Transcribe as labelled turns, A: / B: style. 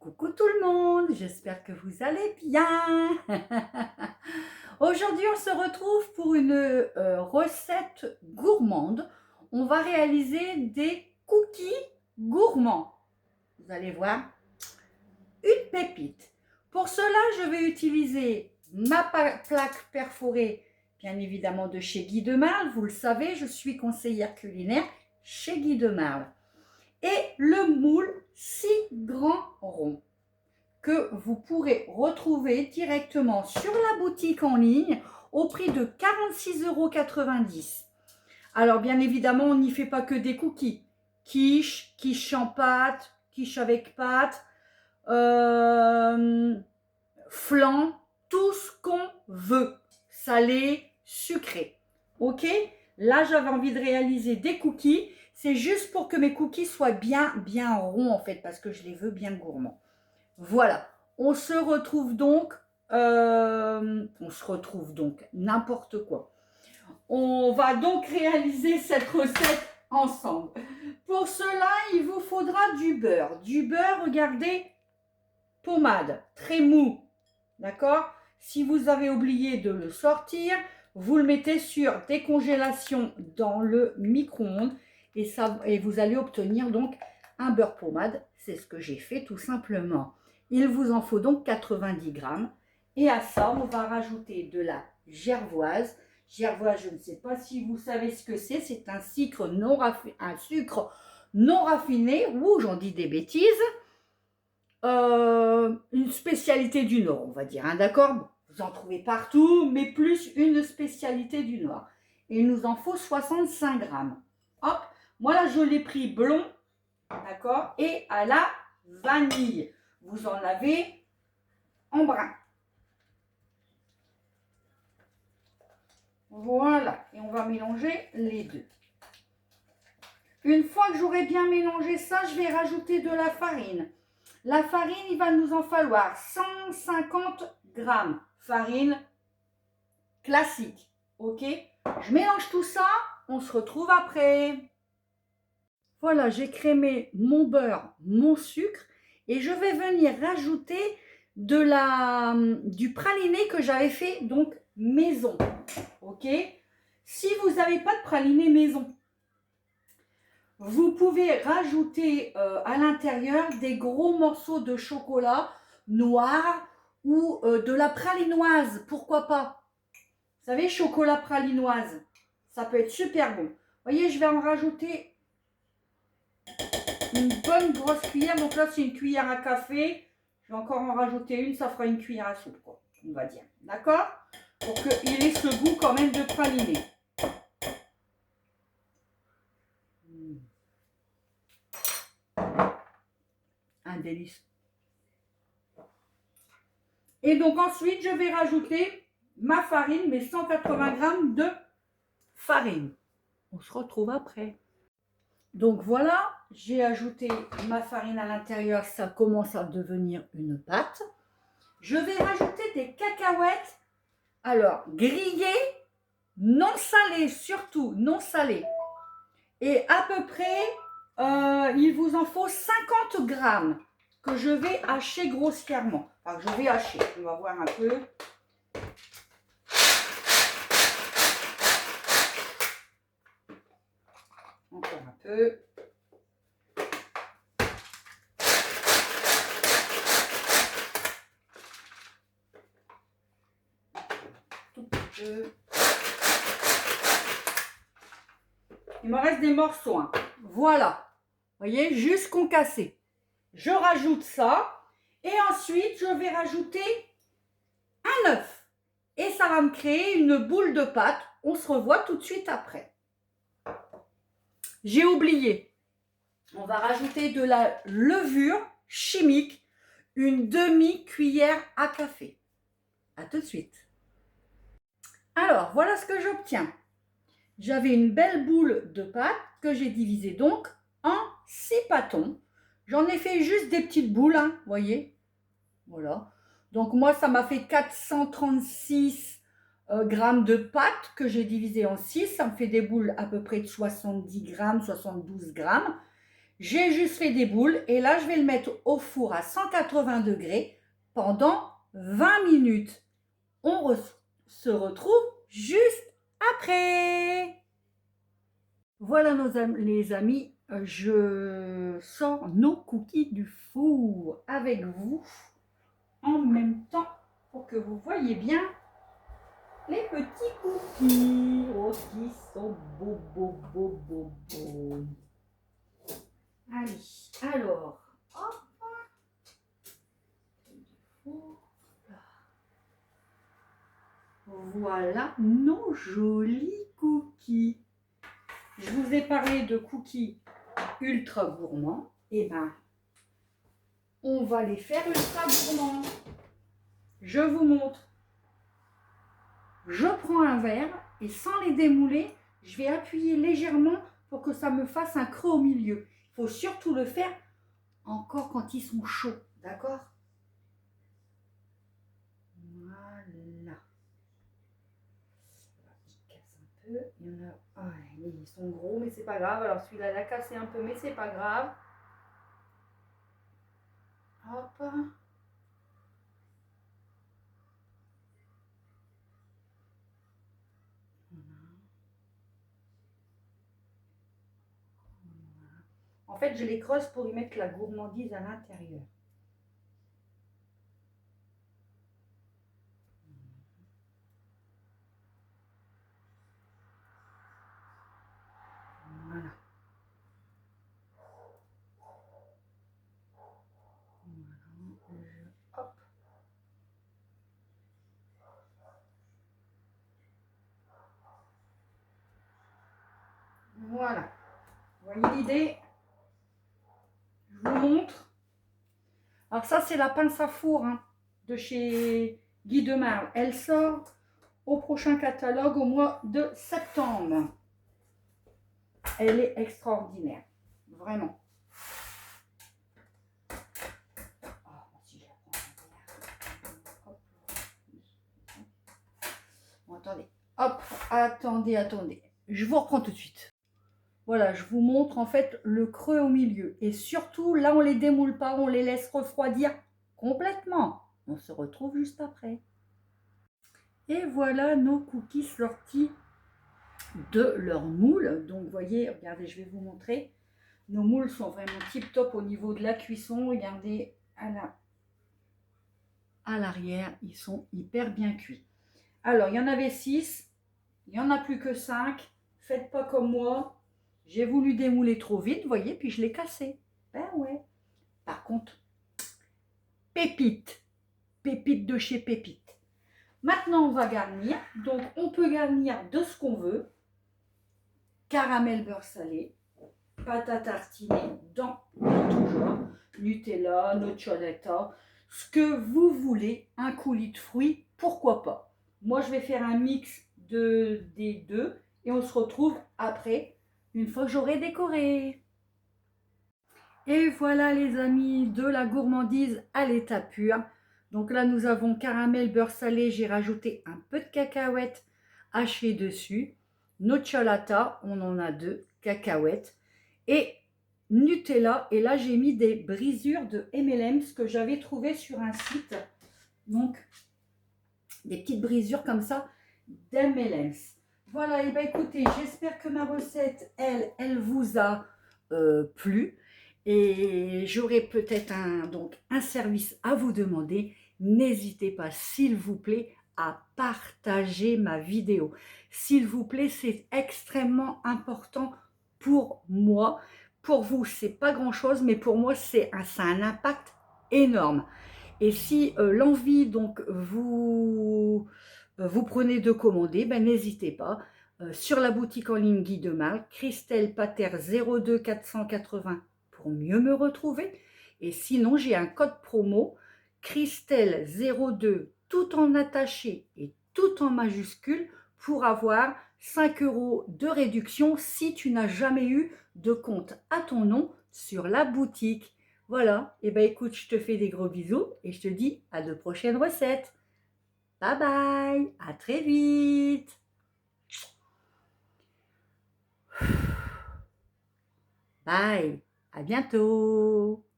A: Coucou tout le monde, j'espère que vous allez bien. Aujourd'hui, on se retrouve pour une recette gourmande. On va réaliser des cookies gourmands. Vous allez voir, une pépite. Pour cela, je vais utiliser ma plaque perforée, bien évidemment de chez Guy de Marle. Vous le savez, je suis conseillère culinaire chez Guy de Marle. Et le moule 6 grands ronds que vous pourrez retrouver directement sur la boutique en ligne au prix de 46,90 €. Alors bien évidemment, on n'y fait pas que des cookies. Quiche, quiche en pâte, quiche avec pâte, flan, tout ce qu'on veut. Salé, sucré. Ok? Là, j'avais envie de réaliser des cookies. C'est juste pour que mes cookies soient bien ronds en fait, parce que je les veux bien gourmands. Voilà, on se retrouve donc n'importe quoi. On va donc réaliser cette recette ensemble. Pour cela, il vous faudra du beurre. Du beurre, regardez, pommade, très mou, d'accord? Si vous avez oublié de le sortir, vous le mettez sur décongélation dans le micro-ondes et vous allez obtenir donc un beurre pommade. C'est ce que j'ai fait tout simplement. Il vous en faut donc 90 grammes. Et à ça, on va rajouter de la gervoise. Gervoise, je ne sais pas si vous savez ce que c'est. C'est un sucre non raffiné, ou j'en dis des bêtises. Une spécialité du Nord, on va dire, hein, d'accord? Vous en trouvez partout, mais plus une spécialité du Nord. Et il nous en faut 65 grammes. Hop, moi là, je l'ai pris blond, d'accord? Et à la vanille. Vous en avez en brun. Voilà, et on va mélanger les deux. Une fois que j'aurai bien mélangé ça, je vais rajouter de la farine. La farine, il va nous en falloir 150 grammes. Farine classique, ok? Je mélange tout ça, on se retrouve après. Voilà, j'ai crémé mon beurre, mon sucre et je vais venir rajouter du praliné que j'avais fait donc maison, ok? Si vous n'avez pas de praliné maison, vous pouvez rajouter à l'intérieur des gros morceaux de chocolat noir ou de la pralinoise, pourquoi pas? Vous savez, chocolat pralinoise, ça peut être super bon. Vous voyez, je vais en rajouter une bonne grosse cuillère. Donc là, c'est une cuillère à café. Je vais encore en rajouter une, ça fera une cuillère à soupe, quoi, on va dire. D'accord? Pour qu'il ait ce goût quand même de praliné. Un délice. Et donc ensuite, je vais rajouter ma farine, mes 180 grammes de farine. On se retrouve après. Donc voilà, j'ai ajouté ma farine à l'intérieur, ça commence à devenir une pâte. Je vais rajouter des cacahuètes, alors grillées, non salées, surtout non salées. Et à peu près, il vous en faut 50 grammes que je vais hacher grossièrement. Enfin, je vais hacher, on va voir un peu. Encore un peu. Tout petit peu. Il me reste des morceaux. Hein. Voilà. Vous voyez, juste concassé. Je rajoute ça. Et ensuite, je vais rajouter un œuf. Et ça va me créer une boule de pâte. On se revoit tout de suite après. J'ai oublié. On va rajouter de la levure chimique, une demi-cuillère à café. À tout de suite. Alors, voilà ce que j'obtiens. J'avais une belle boule de pâte que j'ai divisée donc en 6 pâtons. J'en ai fait juste des petites boules, hein, vous voyez. Voilà. Donc moi, ça m'a fait 436 grammes de pâte que j'ai divisé en 6. Ça me fait des boules à peu près de 70 grammes, 72 grammes. J'ai juste fait des boules et là, je vais le mettre au four à 180 degrés pendant 20 minutes. On se retrouve juste après. Voilà les amis, je sors nos cookies du four avec vous en même temps pour que vous voyez bien les petits cookies. Oh, qui sont beaux, beaux, beaux, beaux, beaux. Allez, alors, hop. Voilà nos jolis cookies. Je vous ai parlé de cookies ultra gourmands. Et ben, on va les faire ultra gourmands. Je vous montre. Je prends un verre et sans les démouler, je vais appuyer légèrement pour que ça me fasse un creux au milieu. Il faut surtout le faire encore quand ils sont chauds, d'accord? Voilà. Il casse un peu. Il y en a. Ah, ils sont gros, mais c'est pas grave. Alors celui-là, il a cassé un peu, mais c'est pas grave. Hop. En fait, je les creuse pour y mettre la gourmandise à l'intérieur. Voilà. Hop. Voilà. Vous voyez l'idée? Je vous montre. Alors ça, c'est la pince à four hein, de chez Guy de Marle. Elle sort au prochain catalogue au mois de septembre. Elle est extraordinaire. Vraiment. Bon, attendez. Hop, attendez. Je vous reprends tout de suite. Voilà, je vous montre en fait le creux au milieu. Et surtout, là, on ne les démoule pas, on les laisse refroidir complètement. On se retrouve juste après. Et voilà nos cookies sortis de leur moule. Donc, vous voyez, regardez, je vais vous montrer. Nos moules sont vraiment tip top au niveau de la cuisson. Regardez, à l'arrière, ils sont hyper bien cuits. Alors, il y en avait 6. Il n'y en a plus que 5. Faites pas comme moi. J'ai voulu démouler trop vite, vous voyez, puis je l'ai cassé. Ben ouais. Par contre, pépite. Pépite de chez Pépite. Maintenant, on va garnir. Donc, on peut garnir de ce qu'on veut. Caramel beurre salé, pâte à tartiner dans tout genre, Nutella, nocciolata, ce que vous voulez, un coulis de fruits, pourquoi pas. Moi, je vais faire un mix des deux et on se retrouve après, une fois que j'aurai décoré. Et voilà les amis, de la gourmandise à l'état pur. Donc là, nous avons caramel beurre salé, j'ai rajouté un peu de cacahuètes hachées dessus. Nocciolata, on en a 2, cacahuètes. Et Nutella, et là j'ai mis des brisures de M&M's que j'avais trouvé sur un site. Donc, des petites brisures comme ça d'M&M's. Voilà, et bien écoutez, j'espère que ma recette, elle vous a plu. Et j'aurai peut-être un service à vous demander. N'hésitez pas, s'il vous plaît, à partager ma vidéo. S'il vous plaît, c'est extrêmement important pour moi. Pour vous, c'est pas grand-chose, mais pour moi, ça a un impact énorme. Et si l'envie, donc, vous prenez de commander, ben, n'hésitez pas. Sur la boutique en ligne Guy de Marle, Christelle Pater 02 480 pour mieux me retrouver. Et sinon, j'ai un code promo Christelle 02 tout en attaché et tout en majuscule pour avoir 5 € de réduction si tu n'as jamais eu de compte à ton nom sur la boutique. Voilà, et ben écoute, je te fais des gros bisous et je te dis à de prochaines recettes. Bye bye, à très vite. Bye. À bientôt!